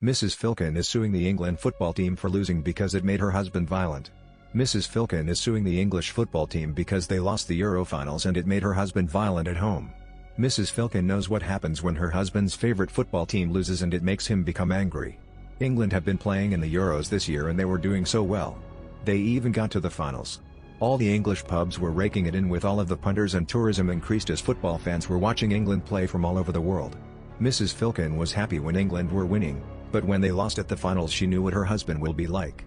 Mrs. Filkin is suing the England football team for losing because it made her husband violent. Mrs. Filkin is suing the English football team because they lost the Euro finals and it made her husband violent at home. Mrs. Filkin knows what happens when her husband's favorite football team loses and it makes him become angry. England have been playing in the Euros this year and they were doing so well. They even got to the finals. All the English pubs were raking it in with all of the punters and tourism increased as football fans were watching England play from all over the world. Mrs. Filkin was happy when England were winning, but when they lost at the finals she knew what her husband will be like.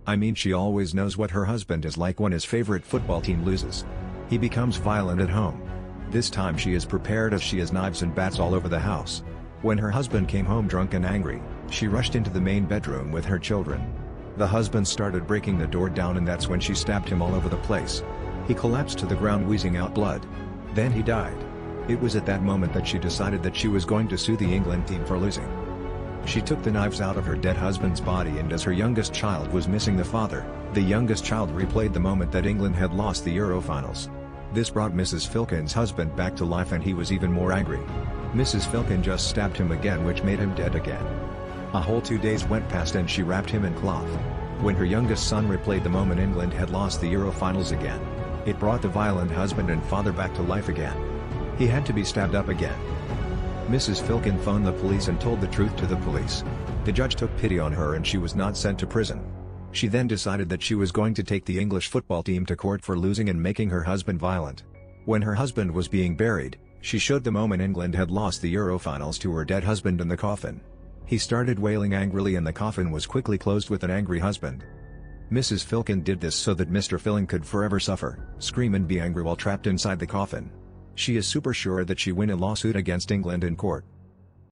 I mean, she always knows what her husband is like when his favorite football team loses. He becomes violent at home. This time she is prepared as she has knives and bats all over the house. When her husband came home drunk and angry, she rushed into the main bedroom with her children. The husband started breaking the door down and that's when she stabbed him all over the place. He collapsed to the ground wheezing out blood. Then he died. It was at that moment that she decided that she was going to sue the England team for losing. She took the knives out of her dead husband's body and as her youngest child was missing the father, the youngest child replayed the moment that England had lost the Euro finals. This brought Mrs. Filkin's husband back to life and he was even more angry. Mrs. Filkin just stabbed him again which made him dead again. A whole 2 days went past and she wrapped him in cloth. When her youngest son replayed the moment England had lost the Euro finals again, it brought the violent husband and father back to life again. He had to be stabbed up again. Mrs. Filkin phoned the police and told the truth to the police. The judge took pity on her and she was not sent to prison. She then decided that she was going to take the English football team to court for losing and making her husband violent. When her husband was being buried, she showed the moment England had lost the Euro finals to her dead husband in the coffin. He started wailing angrily and the coffin was quickly closed with an angry husband. Mrs. Filkin did this so that Mr. Filkin could forever suffer, scream and be angry while trapped inside the coffin. She is super sure that she win a lawsuit against England in court.